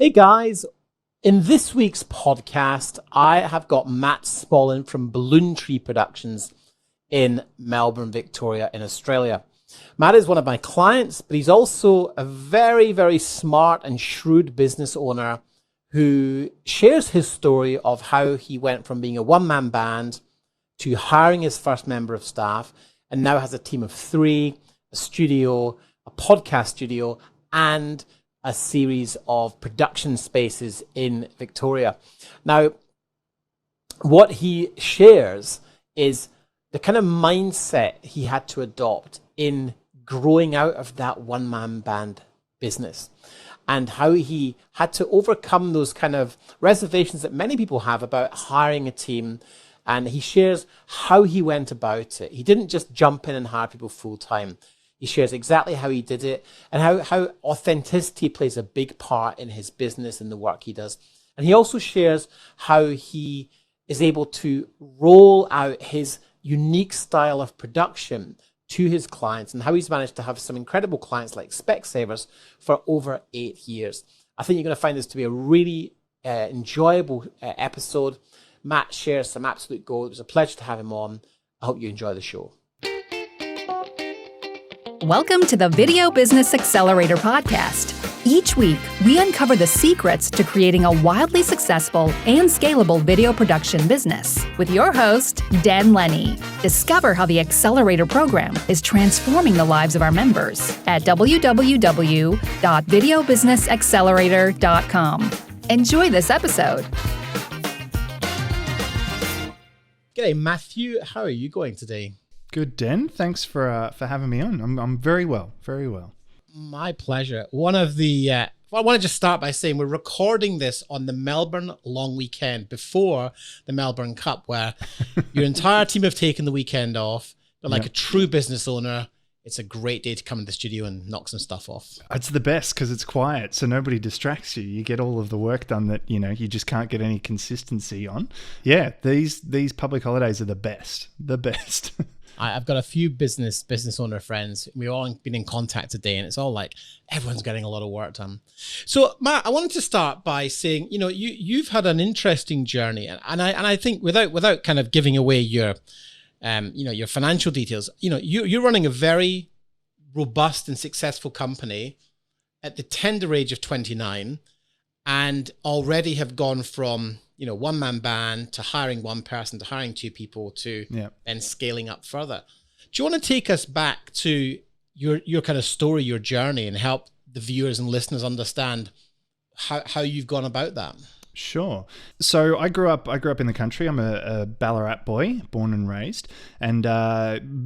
Hey guys, in this week's podcast, I have got Matt Smolen from Balloon Tree Productions in Melbourne, Victoria, in Australia. Matt is one of my clients, but he's also a very, very smart and shrewd business owner who shares his story of how he went from being a one-man band to hiring his first member of staff and now has a team of 3, a studio, a podcast studio, and a series of production spaces in Victoria. Now, what he shares is the kind of mindset he had to adopt in growing out of that one-man band business and how he had to overcome those kind of reservations that many people have about hiring a team. And he shares how he went about it. He didn't just jump in and hire people full-time. He shares exactly how he did it and how authenticity plays a big part in his business and the work he does. And he also shares how he is able to roll out his unique style of production to his clients and how he's managed to have some incredible clients like Specsavers for over 8 years. I think you're going to find this to be a really enjoyable episode. Matt shares some absolute gold. It was a pleasure to have him on. I hope you enjoy the show. Welcome to the Video Business Accelerator podcast. Each week, we uncover the secrets to creating a wildly successful and scalable video production business with your host, Den Lennie. Discover how the Accelerator program is transforming the lives of our members at www.videobusinessaccelerator.com. Enjoy this episode. G'day, Matthew. How are you going today? Good, Den. Thanks for having me on. I'm very well, very well. My pleasure. One of the, I want to just start by saying we're recording this on the Melbourne long weekend before the Melbourne Cup, where your entire team have taken the weekend off. But like a true business owner, it's a great day to come in the studio and knock some stuff off. It's the best because it's quiet, so nobody distracts you. You get all of the work done that, you just can't get any consistency on. Yeah, these public holidays are the best. The best. I've got a few business owner friends. We've all been in contact today, and it's all like everyone's getting a lot of work done. So, Matt, I wanted to start by saying, you've had an interesting journey, and I think without kind of giving away your financial details, you're running a very robust and successful company at the tender age of 29, and already have gone from one-man band to hiring one person to hiring 2 people to then scaling up further. Do you want to take us back to your kind of story, your journey, and help the viewers and listeners understand how you've gone about that? Sure. So I grew up in the country. I'm a Ballarat boy, born and raised, and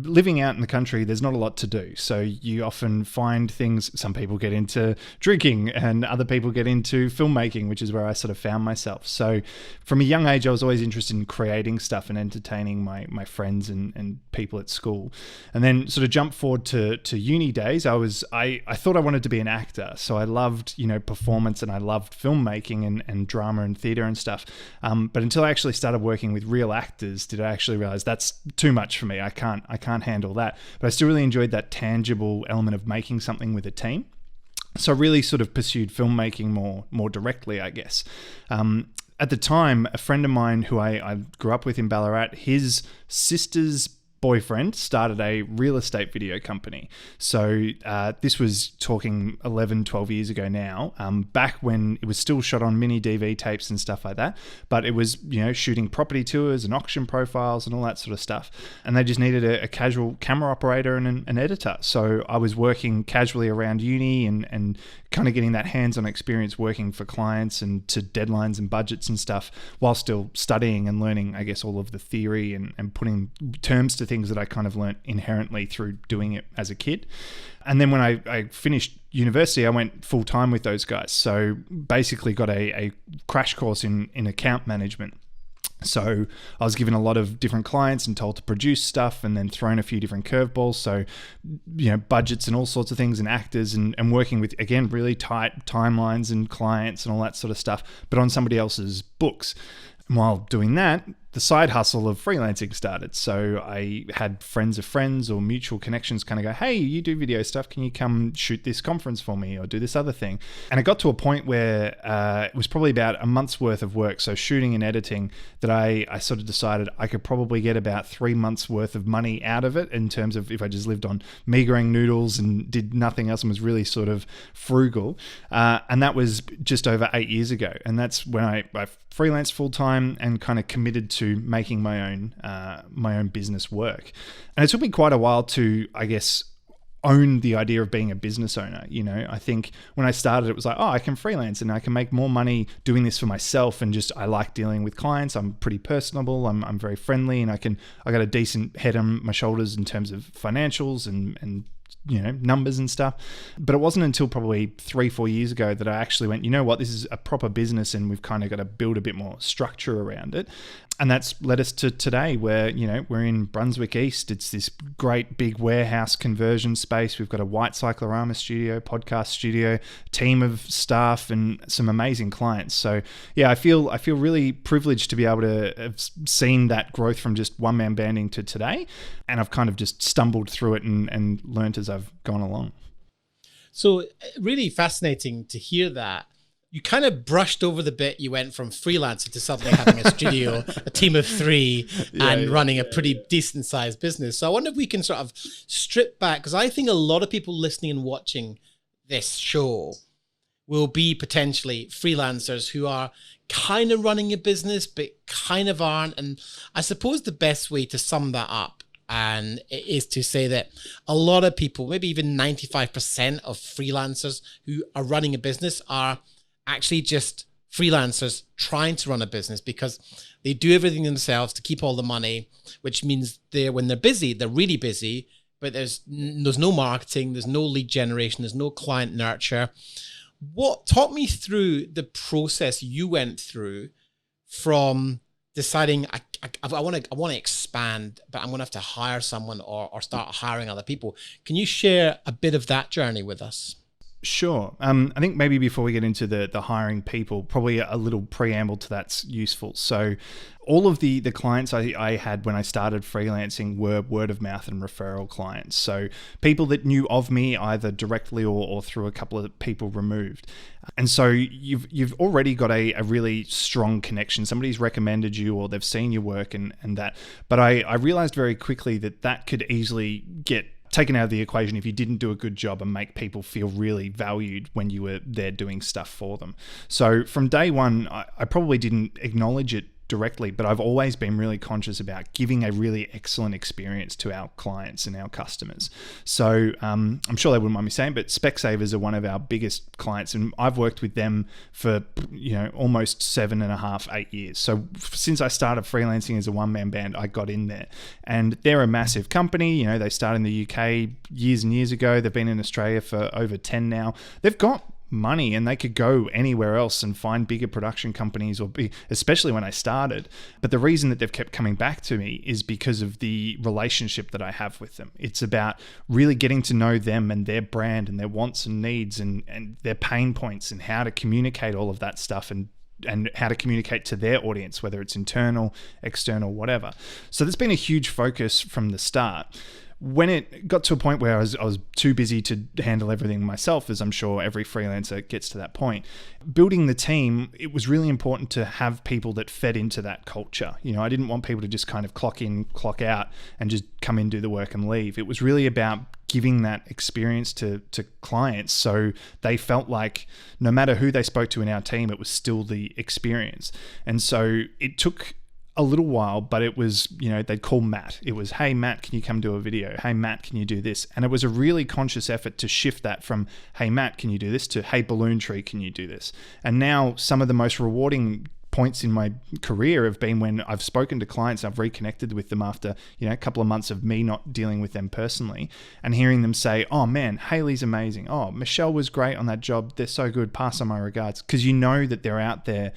living out in the country, there's not a lot to do. So you often find things, some people get into drinking and other people get into filmmaking, which is where I sort of found myself. So from a young age, I was always interested in creating stuff and entertaining my friends and people at school. And then sort of jump forward to uni days, I thought I wanted to be an actor. So I loved, performance, and I loved filmmaking and drama and theatre and stuff. But until I actually started working with real actors, did I actually realize that's too much for me. I can't handle that. But I still really enjoyed that tangible element of making something with a team. So I really sort of pursued filmmaking more directly, I guess. At the time, a friend of mine who I grew up with in Ballarat, his sister's boyfriend started a real estate video company. So this was talking 11, 12 years ago now, back when it was still shot on mini DV tapes and stuff like that. But it was, shooting property tours and auction profiles and all that sort of stuff. And they just needed a casual camera operator and an editor. So I was working casually around uni and kind of getting that hands-on experience working for clients and to deadlines and budgets and stuff while still studying and learning, I guess, all of the theory and putting terms to things that I kind of learnt inherently through doing it as a kid. And then when I finished university, I went full-time with those guys. So basically got a crash course in account management. So I was given a lot of different clients and told to produce stuff and then thrown a few different curveballs. So, budgets and all sorts of things and actors and working with, again, really tight timelines and clients and all that sort of stuff, but on somebody else's books. And while doing that, the side hustle of freelancing started. So I had friends of friends or mutual connections kind of go, hey, you do video stuff. Can you come shoot this conference for me or do this other thing? And it got to a point where it was probably about a month's worth of work. So shooting and editing that I sort of decided I could probably get about 3 months worth of money out of it in terms of if I just lived on meagering noodles and did nothing else and was really sort of frugal. And that was just over 8 years ago. And that's when I freelanced full time and kind of committed to making my own business work. And it took me quite a while to, I guess, own the idea of being a business owner. You know, I think when I started, it was like, oh, I can freelance and I can make more money doing this for myself. And just, I like dealing with clients. I'm pretty personable. I'm very friendly, and I got a decent head on my shoulders in terms of financials and you know, numbers and stuff. But it wasn't until probably 3-4 years ago that I actually went, you know what, this is a proper business and we've kind of got to build a bit more structure around it. And that's led us to today where, you know, we're in Brunswick East. It's this great big warehouse conversion space. We've got a white cyclorama studio, podcast studio, team of staff, and some amazing clients. So yeah, I feel really privileged to be able to have seen that growth from just one-man banding to today. And I've kind of just stumbled through it and learned as I've gone along. So really fascinating to hear that. You kind of brushed over the bit you went from freelancer to suddenly having a studio, a team of 3, and running a pretty decent sized business. So I wonder if we can sort of strip back, because I think a lot of people listening and watching this show will be potentially freelancers who are kind of running a business, but kind of aren't. And I suppose the best way to sum that up and it is to say that a lot of people, maybe even 95% of freelancers who are running a business are actually just freelancers trying to run a business because they do everything themselves to keep all the money, which means when they're busy, they're really busy, but there's no marketing, there's no lead generation, there's no client nurture. Talk me through the process you went through from deciding I want to expand, but I'm going to have to hire someone or start hiring other people. Can you share a bit of that journey with us? Sure. I think maybe before we get into the hiring people, probably a little preamble to that's useful. So all of the clients I had when I started freelancing were word of mouth and referral clients. So people that knew of me either directly or through a couple of people removed. And so you've already got a really strong connection. Somebody's recommended you or they've seen your work and that. But I realized very quickly that could easily get taken out of the equation if you didn't do a good job and make people feel really valued when you were there doing stuff for them. So from day one, I probably didn't acknowledge it directly, but I've always been really conscious about giving a really excellent experience to our clients and our customers. So I'm sure they wouldn't mind me saying, but Specsavers are one of our biggest clients, and I've worked with them for almost 7.5, 8 years. So since I started freelancing as a one-man band, I got in there, and they're a massive company. They started in the UK years and years ago. They've been in Australia for over 10 now. They've got money and they could go anywhere else and find bigger production companies especially when I started. But the reason that they've kept coming back to me is because of the relationship that I have with them. It's about really getting to know them and their brand and their wants and needs and their pain points and how to communicate all of that stuff and how to communicate to their audience, whether it's internal, external, whatever. So there's been a huge focus from the start. When it got to a point where I was too busy to handle everything myself, as I'm sure every freelancer gets to that point, building the team, it was really important to have people that fed into that culture. I didn't want people to just kind of clock in, clock out, and just come in, do the work and leave. It was really about giving that experience to clients so they felt like no matter who they spoke to in our team, it was still the experience. And so it took a little while, but it was, they'd call Matt. It was, hey, Matt, can you come do a video? Hey, Matt, can you do this? And it was a really conscious effort to shift that from, hey, Matt, can you do this? To, hey, Balloon Tree, can you do this? And now some of the most rewarding points in my career have been when I've spoken to clients, I've reconnected with them after, a couple of months of me not dealing with them personally and hearing them say, oh man, Haley's amazing. Oh, Michelle was great on that job. They're so good. Pass on my regards. Because that they're out there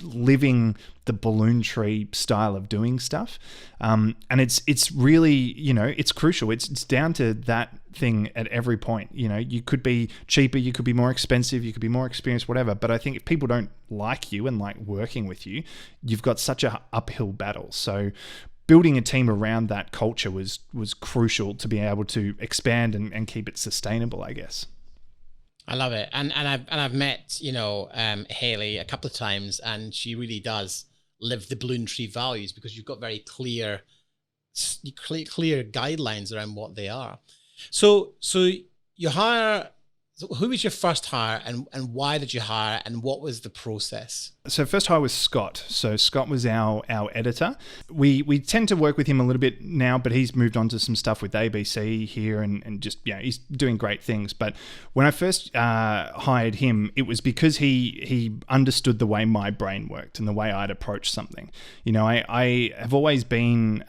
living the Balloon Tree style of doing stuff. And it's really, it's crucial. It's down to that thing at every point. You know, you could be cheaper, you could be more expensive, you could be more experienced, whatever. But I think if people don't like you and like working with you, you've got such a uphill battle. So building a team around that culture was crucial to be able to expand and keep it sustainable, I guess. I love it. And I've met, Hayley a couple of times, and she really does live the Balloon Tree values, because you've got very clear guidelines around what they are. So you hire. So who was your first hire, and why did you hire, and what was the process? So first hire was Scott. So Scott was our editor. We tend to work with him a little bit now, but he's moved on to some stuff with ABC here and just, he's doing great things. But when I first hired him, it was because he understood the way my brain worked and the way I'd approach something. You know, I have always been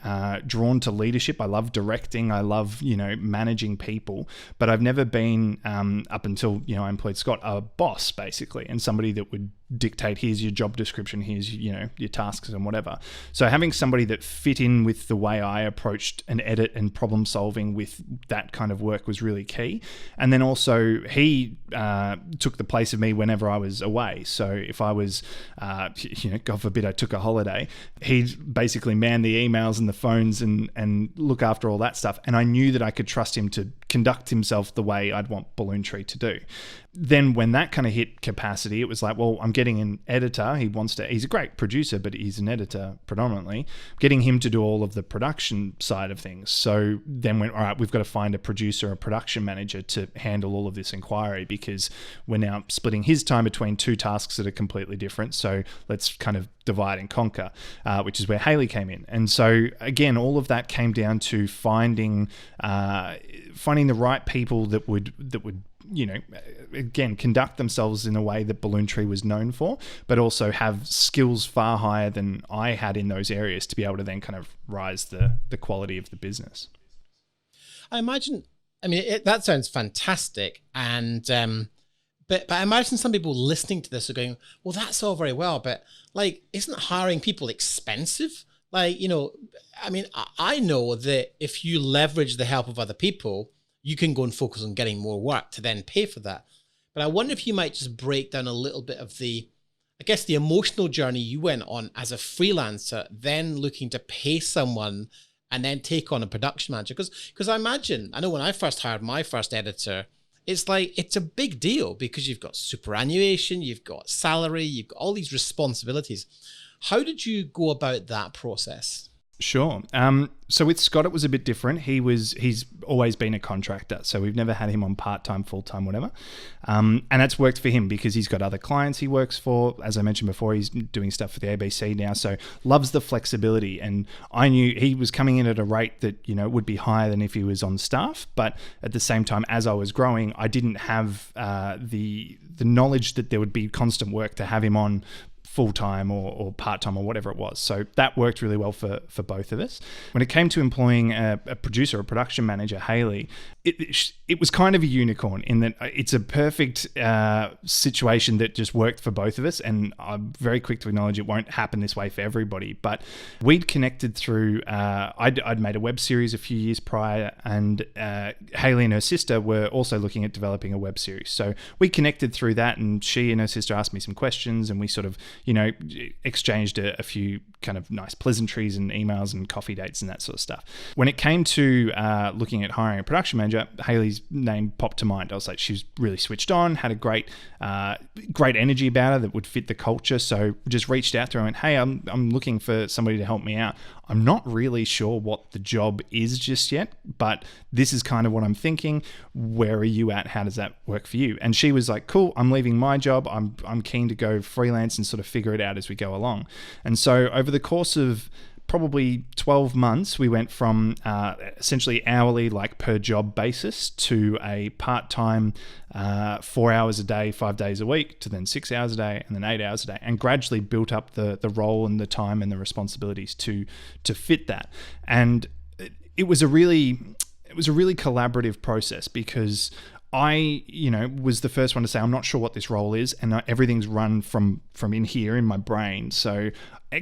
drawn to leadership. I love directing. I love, managing people, but I've never been, up until, I employed Scott, a boss basically, and somebody that would dictate, here's your job description, here's your tasks and whatever. So having somebody that fit in with the way I approached an edit and problem solving with that kind of work was really key. And then also he took the place of me whenever I was away. So if I was, God forbid I took a holiday, he'd basically man the emails and the phones and look after all that stuff. And I knew that I could trust him to conduct himself the way I'd want Balloon Tree to do. Then when that kind of hit capacity, it was like, well, I'm getting an editor. He's a great producer, but he's an editor predominantly. Getting him to do all of the production side of things. So then went, all right, we've got to find a producer, a production manager to handle all of this inquiry, because we're now splitting his time between two tasks that are completely different. So let's kind of divide and conquer, which is where Hayley came in. And so again, all of that came down to finding the right people that would again, conduct themselves in a way that Balloon Tree was known for, but also have skills far higher than I had in those areas to be able to then kind of rise the quality of the business. I imagine, that sounds fantastic. And, but I imagine some people listening to this are going, well, that's all very well, but isn't hiring people expensive? I know that if you leverage the help of other people, you can go and focus on getting more work to then pay for that. But I wonder if you might just break down a little bit of the emotional journey you went on as a freelancer, then looking to pay someone and then take on a production manager. Because I know when I first hired my first editor, it's a big deal, because you've got superannuation, you've got salary, you've got all these responsibilities. How did you go about that process? Sure. So with Scott, it was a bit different. He's always been a contractor, so we've never had him on part-time, full-time, whatever. And that's worked for him because he's got other clients he works for. As I mentioned before, he's doing stuff for the ABC now, so loves the flexibility. And I knew he was coming in at a rate that, would be higher than if he was on staff. But at the same time, as I was growing, I didn't have the knowledge that there would be constant work to have him on full-time or part-time or whatever it was. So that worked really well for both of us. When it came to employing a producer, a production manager, Hayley, it was kind of a unicorn in that it's a perfect situation that just worked for both of us. And I'm very quick to acknowledge it won't happen this way for everybody. But we'd connected through, I'd made a web series a few years prior, and Hayley and her sister were also looking at developing a web series. So we connected through that, and she and her sister asked me some questions, and we sort of exchanged a few kind of nice pleasantries and emails and coffee dates and that sort of stuff. When it came to looking at hiring a production manager, Hayley's name popped to mind. I was like, she's really switched on, had a great energy about her that would fit the culture. So just reached out to her and went, hey, I'm looking for somebody to help me out. I'm not really sure what the job is just yet, but this is kind of what I'm thinking. Where are you at? How does that work for you? And she was like, cool, I'm leaving my job. I'm keen to go freelance and sort of figure it out as we go along. And so over the course of probably 12 months, we went from essentially hourly, per job basis, to a part-time 4 hours a day, 5 days a week, to then 6 hours a day, and then 8 hours a day, and gradually built up the role and the time and the responsibilities to fit that. And it was a really collaborative process, because I, was the first one to say, I'm not sure what this role is, and everything's run from in here in my brain. So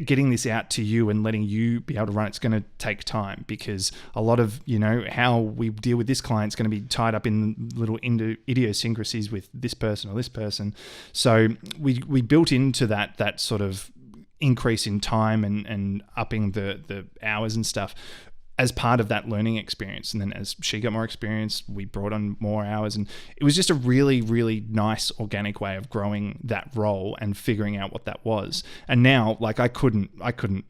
getting this out to you and letting you be able to run it's going to take time, because a lot of, how we deal with this client is going to be tied up in little idiosyncrasies with this person or this person. So we built into that sort of increase in time and upping the hours and stuff as part of that learning experience. And then as she got more experience, we brought on more hours, and it was just a really, really nice organic way of growing that role and figuring out what that was. And now, like, I couldn't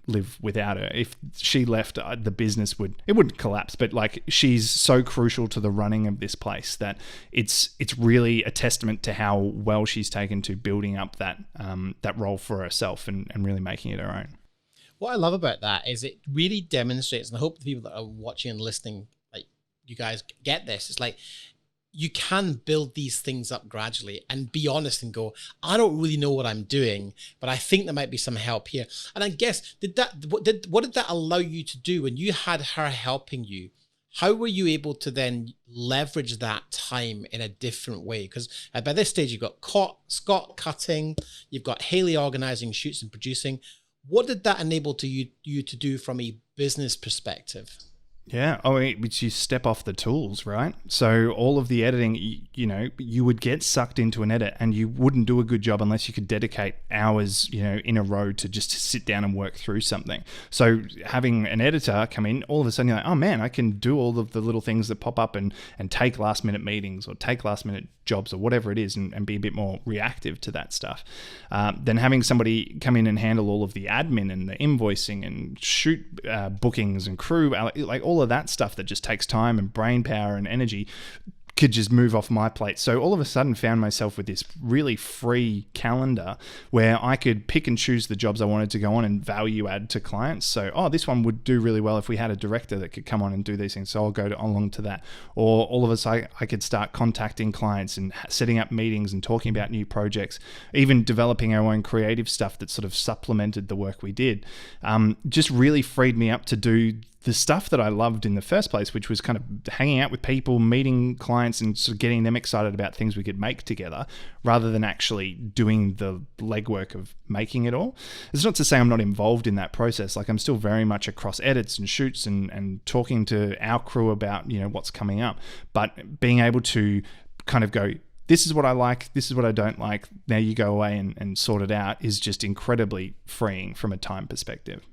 live without her. If she left, the business wouldn't collapse, but like, she's so crucial to the running of this place that it's really a testament to how well she's taken to building up that role for herself and really making it her own. What I love about that is it really demonstrates, and I hope the people that are watching and listening, like, you guys get this. It's like, you can build these things up gradually and be honest and go, I don't really know what I'm doing, but I think there might be some help here. And I guess, what did that allow you to do when you had her helping you? How were you able to then leverage that time in a different way? Because by this stage, you've got Scott cutting, you've got Hayley organizing shoots and producing. What did that enable you to do from a business perspective? Yeah, which you step off the tools, right? So all of the editing, you would get sucked into an edit and you wouldn't do a good job unless you could dedicate hours, in a row to just sit down and work through something. So having an editor come in, all of a sudden you're like, oh man, I can do all of the little things that pop up and take last minute meetings or take last minute jobs or whatever it is, and be a bit more reactive to that stuff. Then having somebody come in and handle all of the admin and the invoicing and shoot bookings and crew, like all of that stuff that just takes time and brain power and energy, could just move off my plate. So all of a sudden found myself with this really free calendar where I could pick and choose the jobs I wanted to go on and value add to clients. So, this one would do really well if we had a director that could come on and do these things. So I'll go along to that. Or all of a sudden I could start contacting clients and setting up meetings and talking about new projects, even developing our own creative stuff that sort of supplemented the work we did. Just really freed me up to do the stuff that I loved in the first place, which was kind of hanging out with people, meeting clients and sort of getting them excited about things we could make together, rather than actually doing the legwork of making it all. It's not to say I'm not involved in that process. Like, I'm still very much across edits and shoots and talking to our crew about, what's coming up, but being able to kind of go, this is what I like, this is what I don't like, now you go away and sort it out, is just incredibly freeing from a time perspective.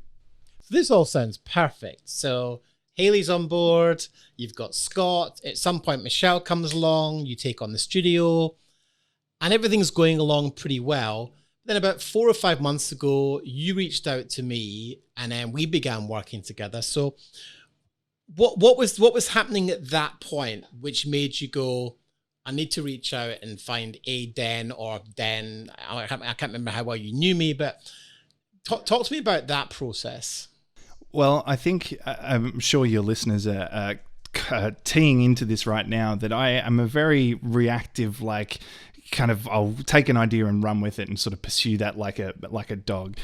This all sounds perfect. So Hayley's on board, you've got Scott, at some point Michelle comes along, you take on the studio, and everything's going along pretty well. Then about 4 or 5 months ago, you reached out to me and then we began working together. So what was happening at that point which made you go, I need to reach out and find a Den or Den? I can't remember how well you knew me, but talk to me about that process. Well, I think I'm sure your listeners are teeing into this right now, that I am a very reactive, like, kind of, I'll take an idea and run with it and sort of pursue that like a dog,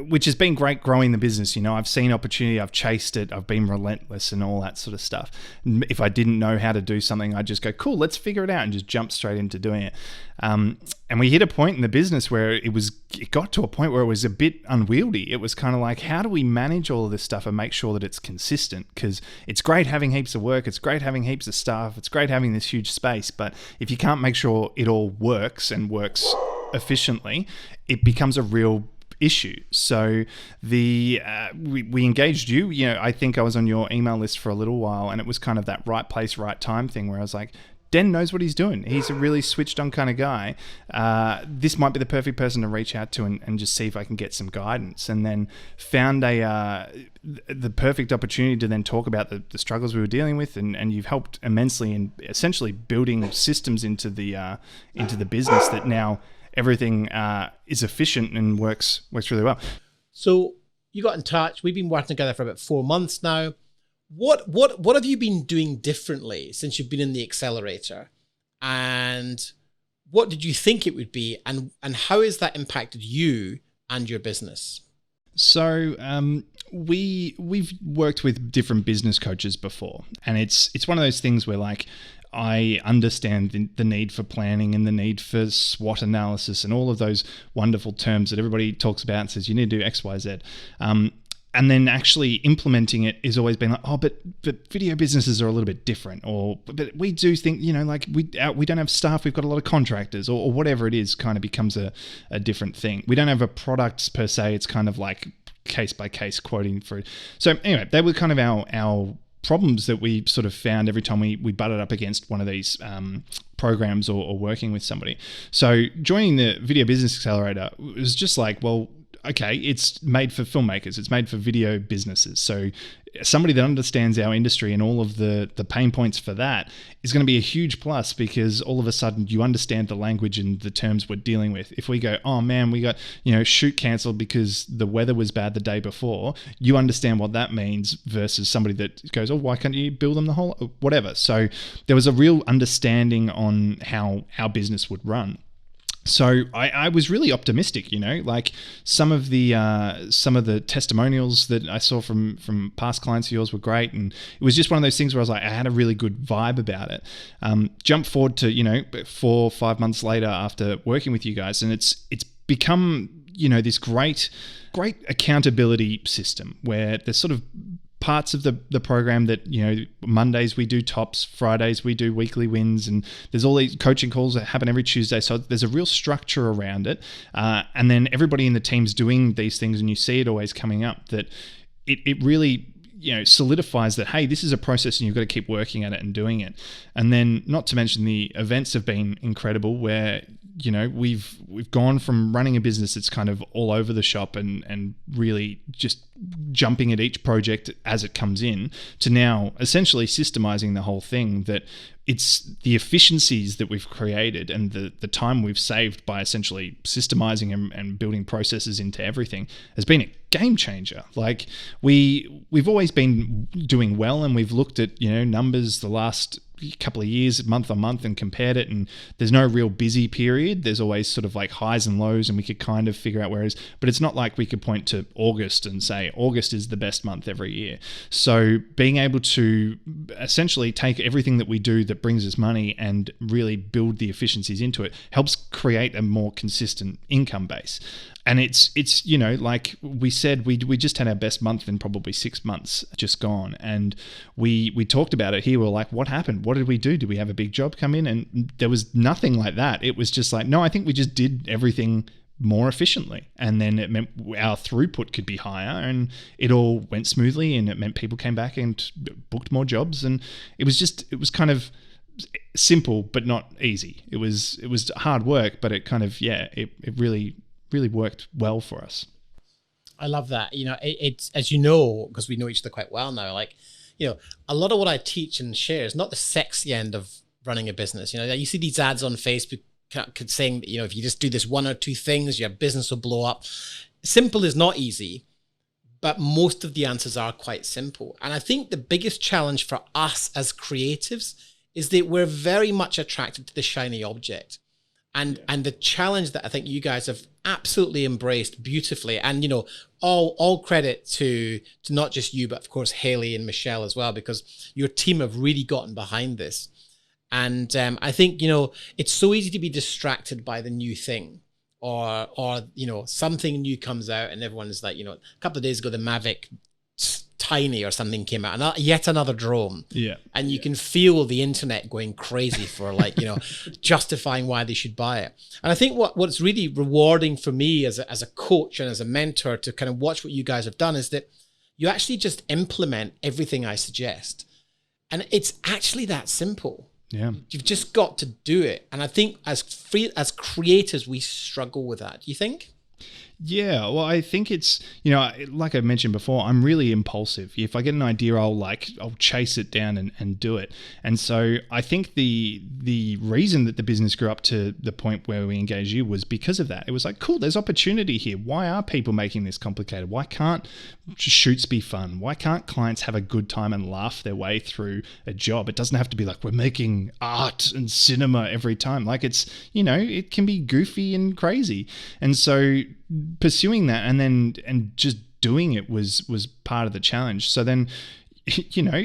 which has been great growing the business. I've seen opportunity, I've chased it, I've been relentless and all that sort of stuff. If I didn't know how to do something, I'd just go, cool, let's figure it out, and just jump straight into doing it. And we hit a point in the business where it got to a point where it was a bit unwieldy. It was kind of like, how do we manage all of this stuff and make sure that it's consistent? Because it's great having heaps of work, it's great having heaps of staff, it's great having this huge space, but if you can't make sure it all works and works efficiently, it becomes a real issue. So we engaged you. I think I was on your email list for a little while, and it was kind of that right place, right time thing where I was like, Den knows what he's doing. He's a really switched on kind of guy. This might be the perfect person to reach out to and just see if I can get some guidance. And then found the perfect opportunity to then talk about the struggles we were dealing with. And you've helped immensely in essentially building systems into the business that now everything is efficient and works really well. So you got in touch. We've been working together for about 4 months now. What have you been doing differently since you've been in the accelerator, and what did you think it would be, and how has that impacted you and your business? So we've worked with different business coaches before, and it's one of those things where, like, I understand the need for planning and the need for SWOT analysis and all of those wonderful terms that everybody talks about and says you need to do X, Y, Z. And then actually implementing it is always been like, oh, but video businesses are a little bit different, or but we do think, like we don't have staff, we've got a lot of contractors, or whatever it is, kind of becomes a different thing. We don't have a product per se. It's kind of like case by case quoting for it. So anyway, they were kind of our problems that we sort of found every time we butted up against one of these programs or working with somebody. So joining the Video Business Accelerator was just like, well, okay, it's made for filmmakers, it's made for video businesses. So somebody that understands our industry and all of the pain points for that is going to be a huge plus, because all of a sudden you understand the language and the terms we're dealing with. If we go, oh man, we got, shoot canceled because the weather was bad the day before, you understand what that means versus somebody that goes, oh, why can't you bill them the whole, whatever. So there was a real understanding on how our business would run. So I was really optimistic, like some of the testimonials that I saw from past clients of yours were great. And it was just one of those things where I was like, I had a really good vibe about it. Jump forward to, 4 or 5 months later after working with you guys, and it's become, this great accountability system where there's sort of parts of the program that, Mondays we do tops, Fridays we do weekly wins, and there's all these coaching calls that happen every Tuesday. So there's a real structure around it. And then everybody in the team's doing these things, and you see it always coming up, that it really, solidifies that, hey, this is a process and you've got to keep working at it and doing it. And then not to mention the events have been incredible, where, we've gone from running a business that's kind of all over the shop and really just jumping at each project as it comes in, to now essentially systemizing the whole thing, that it's the efficiencies that we've created and the time we've saved by essentially systemizing and building processes into everything has been a game changer. Like we've always been doing well, and we've looked at, numbers the last couple of years, month on month, and compared it, and there's no real busy period. There's always sort of like highs and lows, and we could kind of figure out where it is, but it's not like we could point to August and say August is the best month every year. So being able to essentially take everything that we do that brings us money and really build the efficiencies into it helps create a more consistent income base. And it's like we said, we just had our best month in probably 6 months just gone. And we talked about it here. We were like, what happened? What did we do? Did we have a big job come in? And there was nothing like that. It was just like, no, I think we just did everything more efficiently. And then it meant our throughput could be higher, and it all went smoothly, and it meant people came back and booked more jobs. And it was kind of simple, but not easy. It was hard work, but it kind of, it really worked well for us. I love that. It's, as you know, because we know each other quite well now, like, a lot of what I teach and share is not the sexy end of running a business. You see these ads on Facebook saying, if you just do this 1 or 2 things, your business will blow up. Simple is not easy, but most of the answers are quite simple. And I think the biggest challenge for us as creatives is that we're very much attracted to the shiny object. And the challenge that I think you guys have absolutely embraced beautifully, and all credit to not just you, but of course Haley and Michelle as well, because your team have really gotten behind this. And I think it's so easy to be distracted by the new thing, or something new comes out and everyone is like, a couple of days ago the Mavic Tiny or something came out, and yet another drone. Yeah. And you can feel the internet going crazy for justifying why they should buy it. And I think what's really rewarding for me as a coach and as a mentor to kind of watch what you guys have done is that you actually just implement everything I suggest. And it's actually that simple. Yeah. You've just got to do it. And I think as creators, we struggle with that. Do you think? Yeah, well, I think it's, like I mentioned before, I'm really impulsive. If I get an idea, I'll chase it down and do it. And so I think the reason that the business grew up to the point where we engaged you was because of that. It was like, cool, there's opportunity here. Why are people making this complicated? Why can't shoots be fun? Why can't clients have a good time and laugh their way through a job? It doesn't have to be like we're making art and cinema every time. Like it's, it can be goofy and crazy. And so pursuing that and just doing it was part of the challenge. So then you know,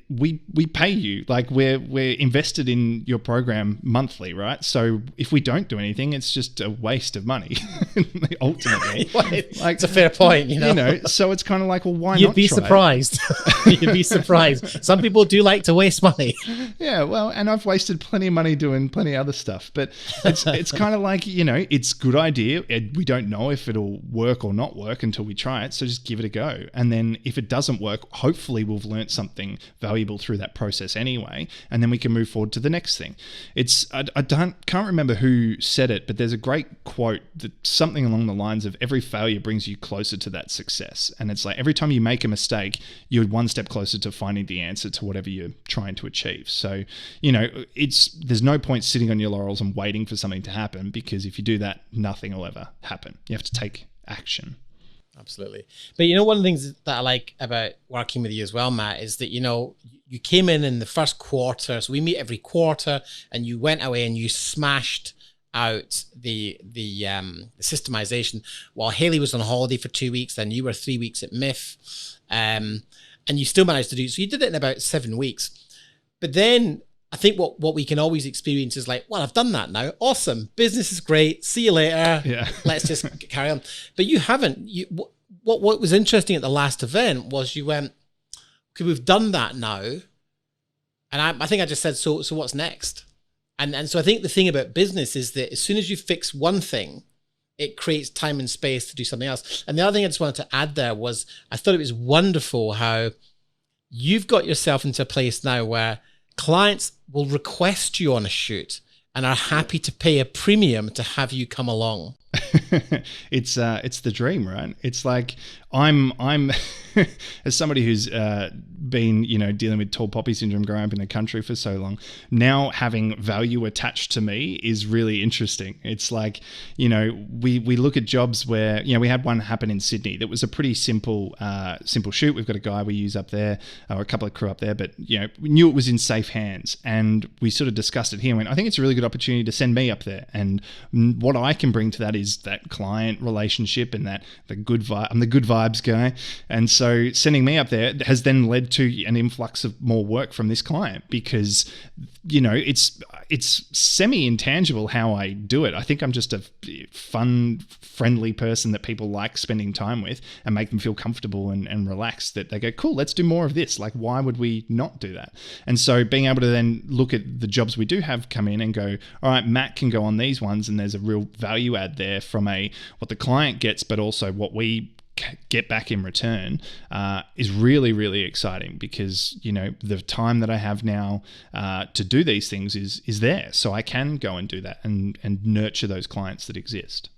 we pay you, like we're invested in your program monthly, right? So if we don't do anything, it's just a waste of money ultimately. Like, it's a fair point, you know. So it's kind of like, well, why You'd not be try surprised. You'd be surprised. Some people do like to waste money. Yeah, well, and I've wasted plenty of money doing plenty of other stuff, but it's kind of like, you know, it's a good idea. We don't know if it'll work or not work until we try it, so just give it a go. And then if it doesn't work, hopefully we've learned something valuable through that process anyway, and then we can move forward to the next thing. Can't remember who said it, but there's a great quote that something along the lines of every failure brings you closer to that success. And it's like every time you make a mistake, you're one step closer to finding the answer to whatever you're trying to achieve. So, you know, there's no point sitting on your laurels and waiting for something to happen, because if you do that, nothing will ever happen. You have to take action. Absolutely. But you know, one of the things that I like about working with you as well, Matt, is that, you know, you came in the first quarter. So we meet every quarter, and you went away and you smashed out the systemization while Haley was on holiday for 2 weeks. Then you were 3 weeks at MIF, and you still managed to do it. So you did it in about 7 weeks. But then I think what we can always experience is like, well, I've done that now. Awesome. Business is great. See you later. Yeah. Let's just carry on. But you haven't. What was interesting at the last event was you went, okay, we've done that now. And I think I just said, so what's next? And so I think the thing about business is that as soon as you fix one thing, it creates time and space to do something else. And the other thing I just wanted to add there was, I thought it was wonderful how you've got yourself into a place now where clients will request you on a shoot and are happy to pay a premium to have you come along. It's the dream, right? It's like I'm as somebody who's been, you know, dealing with tall poppy syndrome growing up in the country for so long, now having value attached to me is really interesting. It's like, you know, we look at jobs where, you know, we had one happen in Sydney that was a pretty simple shoot. We've got a guy we use up there, or a couple of crew up there, but, you know, we knew it was in safe hands, and we sort of discussed it here and went, I think it's a really good opportunity to send me up there, and what I can bring to that is that client relationship and that I'm the good vibes guy. And so sending me up there has then led to an influx of more work from this client, because, you know, it's semi-intangible how I do it. I think I'm just a fun, friendly person that people like spending time with and make them feel comfortable and relaxed, that they go, cool, let's do more of this. Like, why would we not do that? And so being able to then look at the jobs we do have come in and go, all right, Matt can go on these ones, and there's a real value add there from what the client gets, but also what we get back in return, is really, really exciting, because, you know, the time that I have now to do these things is there, so I can go and do that and nurture those clients that exist.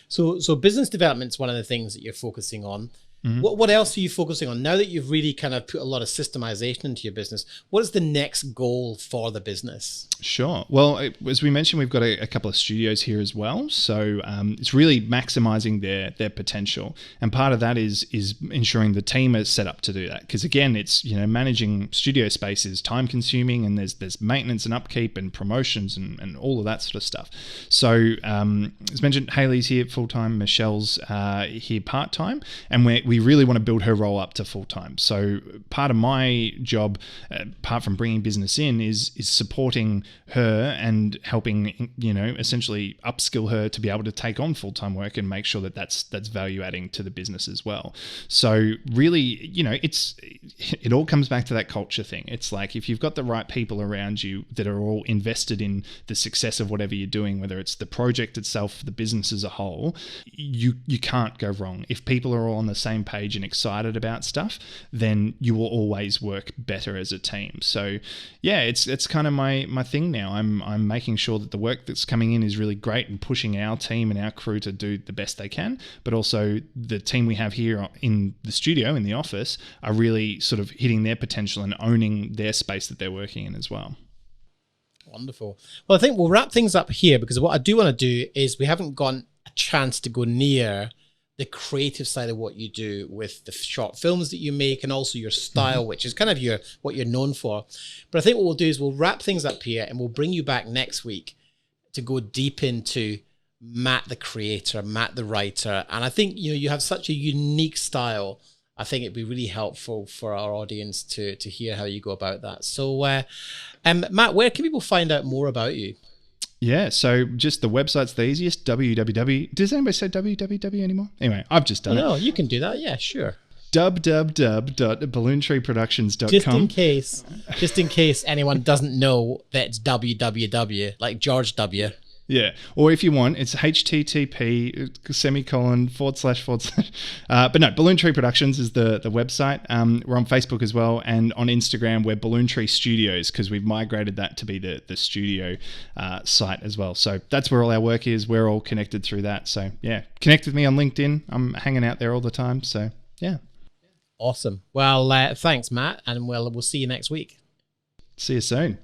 So business development is one of the things that you're focusing on. Mm-hmm. What else are you focusing on now that you've really kind of put a lot of systemization into your business? What is the next goal for the business? Sure. Well, as we mentioned, we've got a couple of studios here as well. So it's really maximizing their potential. And part of that is ensuring the team is set up to do that. Because again, it's, you know, managing studio space is time consuming, and there's maintenance and upkeep and promotions and all of that sort of stuff. So as mentioned, Haley's here full-time, Michelle's here part-time, and we really want to build her role up to full-time. So part of my job, apart from bringing business in, is supporting her and helping, you know, essentially upskill her to be able to take on full-time work and make sure that that's value adding to the business as well. So really, you know, it all comes back to that culture thing. It's like, if you've got the right people around you that are all invested in the success of whatever you're doing, whether it's the project itself, the business as a whole, you can't go wrong. If people are all on the same page and excited about stuff, then you will always work better as a team. So yeah, it's kind of my thing now. I'm making sure that the work that's coming in is really great and pushing our team and our crew to do the best they can, but also the team we have here in the studio, in the office, are really sort of hitting their potential and owning their space that they're working in as well. Wonderful. Well, I think we'll wrap things up here, because what I do want to do is, we haven't gotten a chance to go near the creative side of what you do with the short films that you make, and also your style, which is kind of what you're known for. But I think what we'll do is we'll wrap things up here, and we'll bring you back next week to go deep into Matt the creator, Matt the writer. And I think, you know, you have such a unique style, I think it'd be really helpful for our audience to hear how you go about that. So, Matt, where can people find out more about you? Yeah, so just the website's the easiest, www. Does anybody say www anymore? Anyway, I've just done it. No, you can do that. Yeah, sure. www.balloontreeproductions.com. Just in case anyone doesn't know that it's www, like George W. Yeah, or if you want, it's http://. But no, Balloon Tree Productions is the website. We're on Facebook as well, and on Instagram we're Balloon Tree Studios, because we've migrated that to be the studio site as well. So that's where all our work is. We're all connected through that. So yeah, connect with me on LinkedIn. I'm hanging out there all the time. So yeah. Awesome. Well, thanks, Matt, and we'll see you next week. See you soon.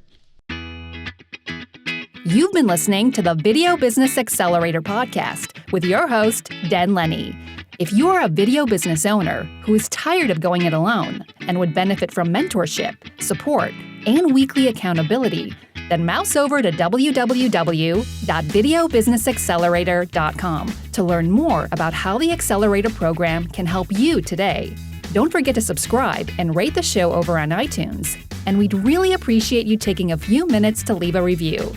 You've been listening to the Video Business Accelerator podcast with your host, Den Lennie. If you are a video business owner who is tired of going it alone and would benefit from mentorship, support, and weekly accountability, then mouse over to www.videobusinessaccelerator.com to learn more about how the Accelerator program can help you today. Don't forget to subscribe and rate the show over on iTunes, and we'd really appreciate you taking a few minutes to leave a review.